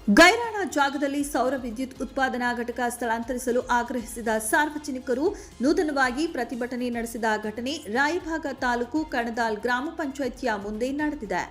ಗೈರಾಣ ಜಾಗದಲ್ಲಿ ಸೌರ ವಿದ್ಯುತ್ ಉತ್ಪಾದನಾ ಘಟಕ ಸ್ಥಳಾಂತರಿಸಲು ಆಗ್ರಹಿಸಿದ ಸಾರ್ವಜನಿಕರು ನೂತನವಾಗಿ ಪ್ರತಿಭಟನೆ ನಡೆಸಿದ ಘಟನೆ ರಾಯಭಾಗ ತಾಲೂಕು ಕಣದಾಲ್ ಗ್ರಾಮ ಪಂಚಾಯಿತಿಯ ಮುಂದೆ ನಡೆದಿದೆ.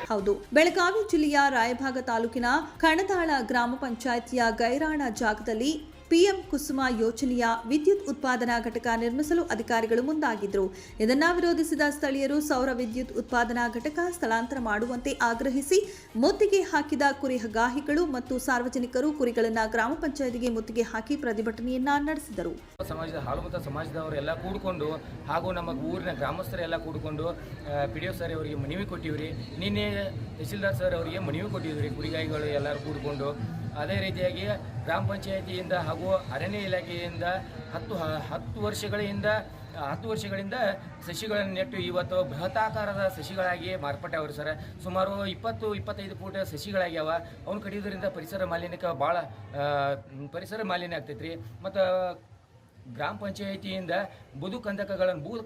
ಹೌದು, ಬೆಳಗಾವಿ ಜಿಲ್ಲೆಯ ರಾಯಭಾಗ ತಾಲೂಕಿನ ಕಣದಾಳ ಗ್ರಾಮ ಪಂಚಾಯಿತಿಯ ಗೈರಾಣ ಜಾಗದಲ್ಲಿ ಪಿಎಂ ಕುಸುಮ ಯೋಜನೆಯ ವಿದ್ಯುತ್ ಉತ್ಪಾದನಾ ಘಟಕ ನಿರ್ಮಿಸಲು ಅಧಿಕಾರಿಗಳು ಮುಂದಾಗಿದ್ದರು. ಇದನ್ನು ವಿರೋಧಿಸಿದ ಸ್ಥಳೀಯರು ಸೌರ ವಿದ್ಯುತ್ ಉತ್ಪಾದನಾ ಘಟಕ ಸ್ಥಳಾಂತರ ಮಾಡುವಂತೆ ಆಗ್ರಹಿಸಿ ಮುತ್ತಿಗೆ ಹಾಕಿದ ಕುರಿಗಾಹಿಗಳು ಮತ್ತು ಸಾರ್ವಜನಿಕರು ಕುರಿಗಳನ್ನು ಗ್ರಾಮ ಪಂಚಾಯಿತಿಗೆ ಮುತ್ತಿಗೆ ಹಾಕಿ ಪ್ರತಿಭಟನೆಯನ್ನ ನಡೆಸಿದರು. ಸಮಾಜದ ಹಾಲುಮತ ಸಮಾಜದವರೆಲ್ಲ ಕೂಡಿಕೊಂಡು ಹಾಗೂ ನಮ್ಮ ಊರಿನ ಗ್ರಾಮಸ್ಥರೆಲ್ಲ ಕೂಡಿಕೊಂಡು PDO ಸರ್ ಅವರಿಗೆ ಮನವಿ ಕೊಟ್ಟಿವ್ರಿ. ನಿನ್ನೆ ತಹಸೀಲ್ದಾರ್ ಸರ್ ಅವರಿಗೆ ಮನವಿ ಕೊಟ್ಟಿದ್ರಿ. ಕುರಿಗಾಯಿಗಳು ಎಲ್ಲರೂ ಕೂಡಿಕೊಂಡು ಅದೇ ರೀತಿಯಾಗಿ ಗ್ರಾಮ ಪಂಚಾಯಿತಿಯಿಂದ ಹಾಗೂ ಅರಣ್ಯ ಇಲಾಖೆಯಿಂದ 10 ವರ್ಷಗಳಿಂದ ಸಸಿಗಳನ್ನು ನೆಟ್ಟು ಇವತ್ತು ಬೃಹತಾಕಾರದ ಸಸಿಗಳಾಗಿ ಮಾರ್ಪಟ್ಟವ್ರು ಸರ್. ಸುಮಾರು 20-25 ಫೂಟ್ ಸಸಿಗಳಾಗ್ಯಾವ. ಅವ್ನು ಕಡಿಯೋದ್ರಿಂದ ಪರಿಸರ ಮಾಲಿನ್ಯಕ್ಕೆ ಭಾಳ ಪರಿಸರ ಮಾಲಿನ್ಯ ಆಗ್ತೈತ್ರಿ. ಮತ್ತು ಗ್ರಾಮ ಪಂಚಾಯಿತಿಯಿಂದ ಬೂದು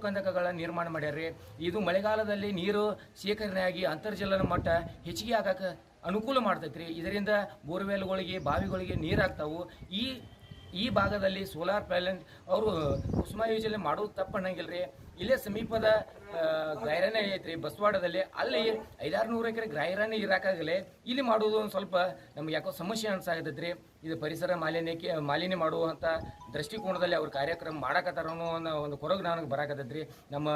ಕಂದಕಗಳನ್ನು ನಿರ್ಮಾಣ ಮಾಡ್ಯಾರ್ರಿ. ಇದು ಮಳೆಗಾಲದಲ್ಲಿ ನೀರು ಶೇಖರಣೆಯಾಗಿ ಅಂತರ್ಜಲನ ಮಟ್ಟ ಹೆಚ್ಚಿಗೆ ಆಗಕ್ಕೆ ಅನುಕೂಲ ಮಾಡ್ತೈತ್ರಿ. ಇದರಿಂದ ಬೋರ್ವೆಲ್ಗಳಿಗೆ ಬಾವಿಗಳಿಗೆ ನೀರಾಗ್ತಾವು. ಈ ಭಾಗದಲ್ಲಿ ಸೋಲಾರ್ ಪ್ಯಾನೆಲ್ ಅವರು ಕುಸುಮ ಯೋಜನೆ ಮಾಡೋದು ತಪ್ಪನ್ನಂಗಿಲ್ಲ ರೀ. ಇಲ್ಲೇ ಸಮೀಪದ ಗೈರಾನೆ ಐತ್ರಿ ಬಸವಾಡದಲ್ಲಿ, ಅಲ್ಲಿ 500-600 ಎಕರೆ ಗೈರಾನೆ ಇರಾಕಾಗಲೇ ಇಲ್ಲಿ ಮಾಡೋದು ಒಂದು ಸ್ವಲ್ಪ ನಮ್ಗೆ ಯಾಕೋ ಸಮಸ್ಯೆ ಅನ್ಸಾಗತೈತ್ರಿ. ಇದು ಪರಿಸರ ಮಾಲಿನ್ಯ ಮಾಡುವಂಥ ದೃಷ್ಟಿಕೋನದಲ್ಲಿ ಅವ್ರ ಕಾರ್ಯಕ್ರಮ ಮಾಡಕತ್ತಾರ ಅನ್ನೋ ಒಂದು ಕೊರಗು ನನಗೆ ಬರಾಕತ್ತೈತ್ರಿ. ನಮ್ಮ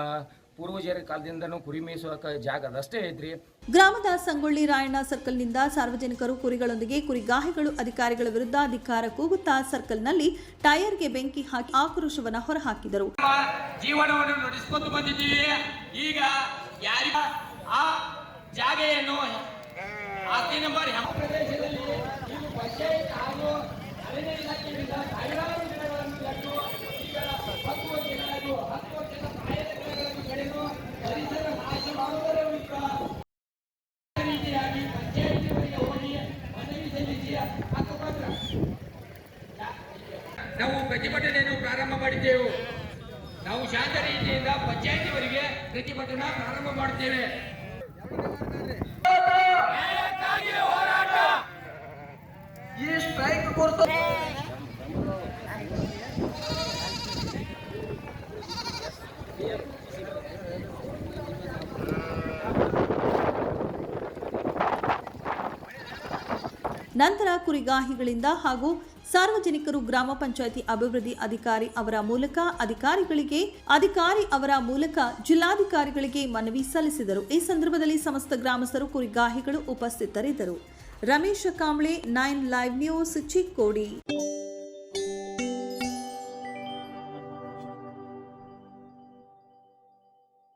ಪೂರ್ವಜರ ಕಾಲದಿಂದನೂ ಕುರಿ ಮೇಯಿಸುವ ಜಾಗ ಅದಷ್ಟೇ ಐತ್ರಿ. ಗ್ರಾಮದ ಸಂಗೊಳ್ಳಿ ರಾಯಣ್ಣ ಸರ್ಕಲ್ನಿಂದ ಸಾರ್ವಜನಿಕರು ಕುರಿಗಳೊಂದಿಗೆ ಕುರಿಗಾಹಿಗಳು ಅಧಿಕಾರಿಗಳ ವಿರುದ್ಧ ಧಿಕ್ಕಾರ ಕೂಗುತ್ತಾ ಸರ್ಕಲ್ನಲ್ಲಿ ಟೈರ್ಗೆ ಬೆಂಕಿ ಹಾಕಿ ಆಕ್ರೋಶವನ್ನು ಹೊರಹಾಕಿದರು. ಜೀವನವನ್ನು ನಡೆಸಿಕೊಂಡು ಬಂದಿದ್ದೀವಿ. ಈಗ ಯಾರಿಗ ಆ ಜಾಗೆಯನ್ನು ಆಸ್ತಿ ನಂಬರ್ ಪ್ರದೇಶದಲ್ಲಿ ಪಂಚಾಯತ್ ಹಾಗೂ ಅರಣ್ಯ ಇಲಾಖೆಯಿಂದ ಸಾವಿರಾರು ಗಿಡಗಳನ್ನು ನೆಟ್ಟು ಈಗ 10 ವರ್ಷದ ಪ್ರಾಯದ ಗಿಡಗಳನ್ನು ಬೆಳೆದು ಪರಿಸರ ನಾಶ ಮಾಡುವುದರ ವಿರುದ್ಧ ರೀತಿಯಾಗಿ ಪಂಚಾಯತಿಯವರಿಗೆ ಹೋಗಿ ಮನವಿ ಸಲ್ಲಿಸಿ ಹಕ್ಕುಪತ್ರ ನಾವು ಪ್ರತಿಭಟನೆಯನ್ನು ಪ್ರಾರಂಭ ಮಾಡಿದ್ದೆವು. ನಾವು ಶಾಂತ ರೀತಿಯಿಂದ ಪಂಚಾಯತಿಯವರಿಗೆ ಪ್ರತಿಭಟನಾ ಪ್ರಾರಂಭ ಮಾಡುತ್ತೇವೆ. ಈ ಸ್ಟ್ರೈಕ್ ಕುರಿತು ನಂತರ ಕುರಿಗಾಹಿಗಳಿಂದ ಹಾಗೂ ಸಾರ್ವಜನಿಕರು ಗ್ರಾಮ ಪಂಚಾಯಿತಿ ಅಭಿವೃದ್ಧಿ ಅಧಿಕಾರಿ ಅವರ ಮೂಲಕ ಜಿಲ್ಲಾಧಿಕಾರಿಗಳಿಗೆ ಮನವಿ ಸಲ್ಲಿಸಿದರು. ಈ ಸಂದರ್ಭದಲ್ಲಿ ಸಮಸ್ತ ಗ್ರಾಮಸ್ಥರು ಕುರಿಗಾಹಿಗಳು ಉಪಸ್ಥಿತರಿದ್ದರು. Ramesh Kamble, 9 live news, Chikkodi.